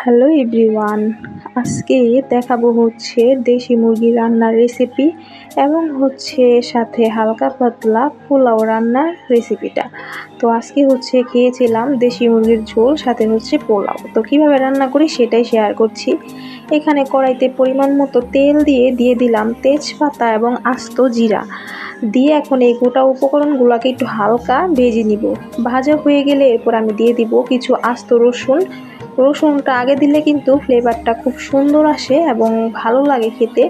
Hello everyone, আজকে দেখাবো হচ্ছে দেশি মুরগি রান্নার রেসিপি এবং হচ্ছে সাথে হালকা পাতলা পোলাও রান্নার রেসিপিটা। তো আজকে হচ্ছে খেয়েছিলাম দেশি মুরগির ঝোল, সাথে হচ্ছে পোলাও। তো কিভাবে রান্না করি সেটাই শেয়ার করছি। এখানে কড়াইতে পরিমাণ মতো তেল দিয়ে দিলাম তেজপাতা এবং আস্ত জিরা দিয়ে এখন এই গোটা উপকরণগুলোকে একটু হালকা ভেজে নিব। ভাজা হয়ে গেলে এরপর আমি দিয়ে দিব কিছু আস্ত রসুনটা আগে দিলে কিন্তু ফ্লেভারটা খুব সুন্দর আসে এবং ভালো লাগে খেতে।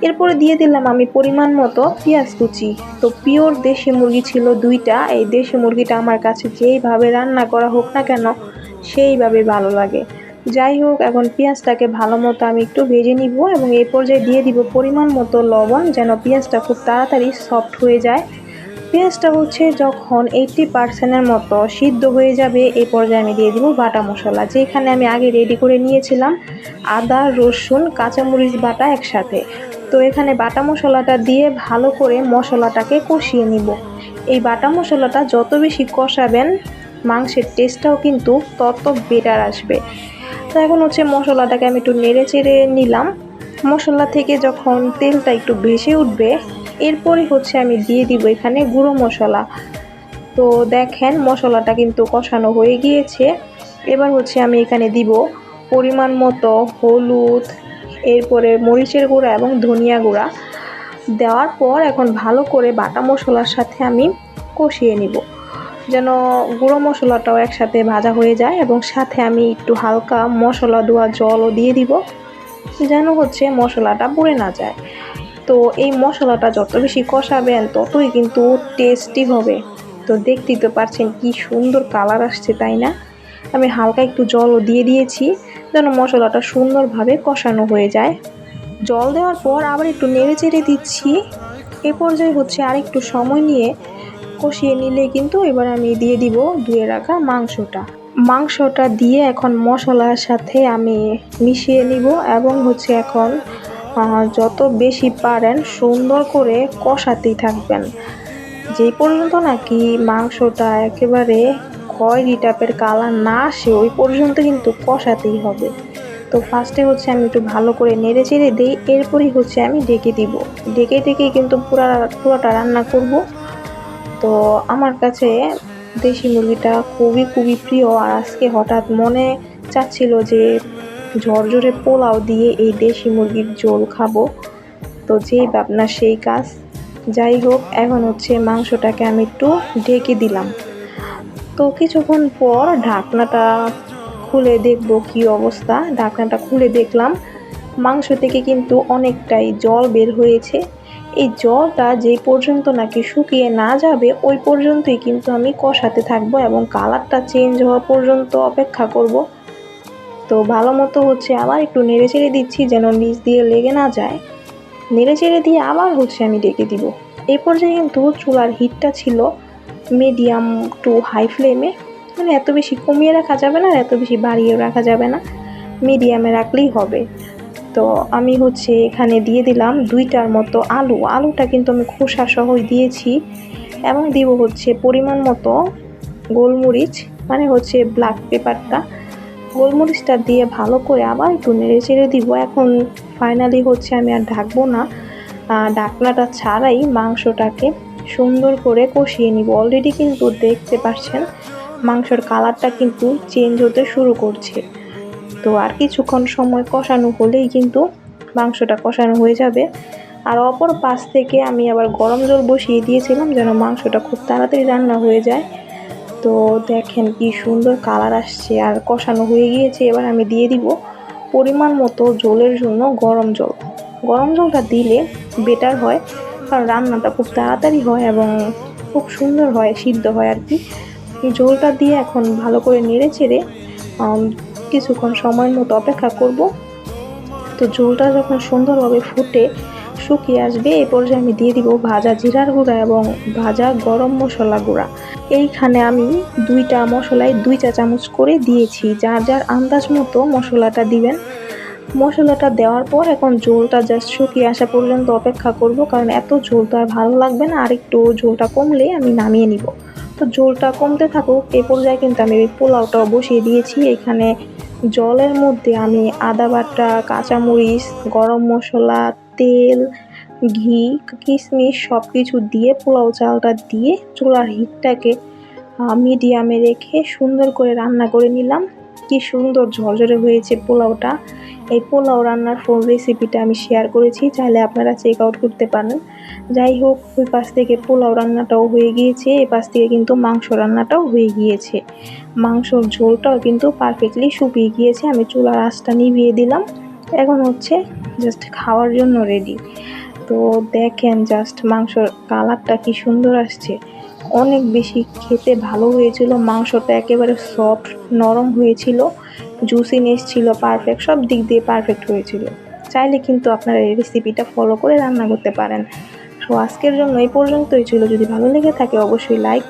এরপরে দিয়ে দিলাম আমি পরিমাণ মতো পেঁয়াজ কুচি। তো পিওর দেশি মুরগি ছিল দুইটা। এই দেশি মুরগিটা আমার কাছে যেইভাবে রান্না করা হোক না কেন সেইভাবে ভালো লাগে। যাই হোক, এখন পেঁয়াজটাকে ভালো মতো আমি একটু ভেজে নিব এবং এই পর্যায়ে দিয়ে দিব পরিমাণ মতো লবণ, যেন পেঁয়াজটা খুব তাড়াতাড়ি সফট হয়ে যায়। পেঁয়াজটা হচ্ছে যখন 80% মতো সিদ্ধ হয়ে যাবে, এই পর্যায়ে আমি দিয়ে দিব বাটা মশলা, যেখানে আমি আগে রেডি করে নিয়েছিলাম আদা, রসুন, কাঁচামরিচ বাটা একসাথে। তো এখানে বাটা মশলাটা দিয়ে ভালো করে মশলাটাকে কষিয়ে নিব। এই বাটা মশলাটা যত বেশি কষাবেন মাংসের টেস্টটাও কিন্তু তত বেটার আসবে। তো এখন হচ্ছে মশলাটাকে আমি একটু নেড়ে চেড়ে নিলাম। মশলা থেকে যখন তেলটা একটু ভেসে উঠবে এরপরে হচ্ছে আমি দিয়ে দিব এখানে গুঁড়ো মশলা। তো দেখেন মশলাটা কিন্তু কষানো হয়ে গিয়েছে। এবার হচ্ছে আমি এখানে দিব পরিমাণ মতো হলুদ, এরপরে মরিচের গুঁড়া এবং ধনিয়া গুঁড়া। দেওয়ার পর এখন ভালো করে বাটা মশলার সাথে আমি কষিয়ে নিব, যেন গুঁড়ো মশলাটাও একসাথে ভাজা হয়ে যায়। এবং সাথে আমি একটু হালকা মশলা ধোয়া জলও দিয়ে দিব, যেন হচ্ছে মশলাটা পুড়ে না যায়। তো এই মশলাটা যত বেশি কষাবেন ততই কিন্তু টেস্টি হবে। তো দেখতেই তো পারছেন কি সুন্দর কালার আসছে, তাই না? আমি হালকা একটু জলও দিয়ে দিয়েছি যেন মশলাটা সুন্দরভাবে কষানো হয়ে যায়। জল দেওয়ার পর আবার একটু নেড়ে চেড়ে দিচ্ছি। এ পর্যায়ে হচ্ছে আর একটু সময় নিয়ে কষিয়ে নিলে কিন্তু এবার আমি দিয়ে দিব ধুয়ে রাখা মাংসটা দিয়ে এখন মশলার সাথে আমি মিশিয়ে নিব এবং হচ্ছে এখন যত বেশি পারেন সুন্দর করে কষাতেই থাকবেন, যেই পর্যন্ত নাকি মাংসটা একেবারে খয়েরি টাইপের কালার না আসে ওই পর্যন্ত কিন্তু কষাতেই হবে। তো ফার্স্টে হচ্ছে আমি একটু ভালো করে নেড়ে চেড়ে দিই, এরপরই হচ্ছে আমি ঢেকে দিব। ঢেকেই কিন্তু পুরোটা রান্না করব। তো আমার কাছে দেশি মুরগিটা খুবই প্রিয়, আর আজকে হঠাৎ মনে চাচ্ছিল যে ঝরঝরে পোলাও দিয়ে এই দেশি মুরগির ঝোল খাবো। তো যেই ভাবনা সেই কাজ। যাই হোক, এখন হচ্ছে মাংসটাকে আমি একটু ঢেকে দিলাম। তো কিছুক্ষণ পর ঢাকনাটা খুলে দেখবো কি অবস্থা। ঢাকনাটা খুলে দেখলাম মাংস থেকে কিন্তু অনেকটাই জল বের হয়েছে। এই জলটা যেই পর্যন্ত নাকি শুকিয়ে না যাবে ওই পর্যন্তই কিন্তু আমি কষাতে থাকবো এবং কালারটা চেঞ্জ হওয়া পর্যন্ত অপেক্ষা করব। তো ভালো মতো হচ্ছে আবার একটু নেড়ে চেড়ে দিচ্ছি যেন নিচ দিয়ে লেগে না যায়। নেড়ে চেড়ে দিয়ে আবার হচ্ছে আমি ঢেকে দিব। এই পর্যায়ে কিন্তু চুলার হিটটা ছিল মিডিয়াম টু হাই ফ্লেমে, মানে এত বেশি কমিয়ে রাখা যাবে না, এত বেশি বাড়িয়ে রাখা যাবে না, মিডিয়ামে রাখলেই হবে। তো আমি হচ্ছে এখানে দিয়ে দিলাম 2টার মতো আলুটা কিন্তু আমি খোসা সহই দিয়েছি এবং দিব হচ্ছে পরিমাণ মতো গোলমরিচ, মানে হচ্ছে ব্ল্যাক পেপারটা। গোলমরিচটা দিয়ে ভালো করে আবার একটু নেড়ে চেড়ে দিব। এখন ফাইনালি হচ্ছে আমি আর ঢাকবো না, ঢাকনাটা ছাড়াই মাংসটাকে সুন্দর করে কষিয়ে নিব। অলরেডি কিন্তু দেখতে পাচ্ছেন মাংসের কালারটা কিন্তু চেঞ্জ হতে শুরু করছে। তো আর কিছুক্ষণ সময় কষানো হলেই কিন্তু মাংসটা কষানো হয়ে যাবে। আর অপর পাশ থেকে আমি আবার গরম জল বসিয়ে দিয়েছিলাম যেন মাংসটা খুব তাড়াতাড়ি রান্না হয়ে যায়। তো দেখেন কি সুন্দর কালার আসছে আর কষানো হয়ে গিয়েছে। এবার আমি দিয়ে দিব পরিমাণ মতো ঝোলের জন্য গরম জলটা দিলে বেটার হয়, কারণ রান্নাটা খুব তাড়াতাড়ি হয় এবং খুব সুন্দর হয়, সিদ্ধ হয় আর কি। ঝোলটা দিয়ে এখন ভালো করে নেড়ে চেড়ে কিছুক্ষণ সময়ের মতো অপেক্ষা করব। তো ঝোলটা যখন সুন্দরভাবে ফুটে শুকিয়ে আসবে এই পর্যায়ে আমি দিয়ে দিব ভাজা জিরার গুঁড়া এবং ভাজা গরম মশলা গুঁড়া। এইখানে আমি 2টা মশলায় 2 চা চামচ করে দিয়েছি, যার যার আন্দাজ মতো মশলাটা দিবেন। মশলাটা দেওয়ার পর এখন ঝোলটা জাস্ট শুকিয়ে আসা পর্যন্ত অপেক্ষা করব, কারণ এত ঝোল তো আর ভালো লাগবে না, আর একটু ঝোলটা কমলে আমি নামিয়ে নিব। তো ঝোলটা কমতে থাকুক, এই পর্যায়ে কিন্তু আমি পোলাওটাও বসিয়ে দিয়েছি। এখানে জলের মধ্যে আমি আদা বাটা, কাঁচামরিচ, গরম মশলা, তেল, ঘি, কিশমিশ সব কিছু দিয়ে পোলাও চালটা দিয়ে চুলার হিটটাকে মিডিয়ামে রেখে সুন্দর করে রান্না করে নিলাম। কি সুন্দর ঝরঝরে হয়েছে পোলাওটা। এই পোলাও রান্নার ফুল রেসিপিটা আমি শেয়ার করেছি, চাইলে আপনারা চেক আউট করতে পারেন। যাই হোক, ওই পাশ থেকে পোলাও রান্নাটাও হয়ে গিয়েছে, এই পাশ থেকে কিন্তু মাংস রান্নাটাও হয়ে গিয়েছে। মাংসর ঝোলটাও কিন্তু পারফেক্টলি শুকিয়ে গিয়েছে। আমি চুলার আঁচটা নিভিয়ে দিলাম। এখন হচ্ছে জাস্ট খাওয়ার জন্য রেডি। তো দেখেন জাস্ট মাংসর কালারটা কি সুন্দর আসছে, অনেক বেশি খেতে ভালো হয়েছিল। মাংসটা একেবারে সফট নরম হয়েছিল, জুসিনেস ছিল পারফেক্ট, সব দিক দিয়ে পারফেক্ট হয়েছিল। চাইলে কিন্তু আপনারা এই রেসিপিটা ফলো করে রান্না করতে পারেন। তো আজকের জন্য এই পর্যন্তই ছিল। যদি ভালো লেগে থাকে অবশ্যই লাইক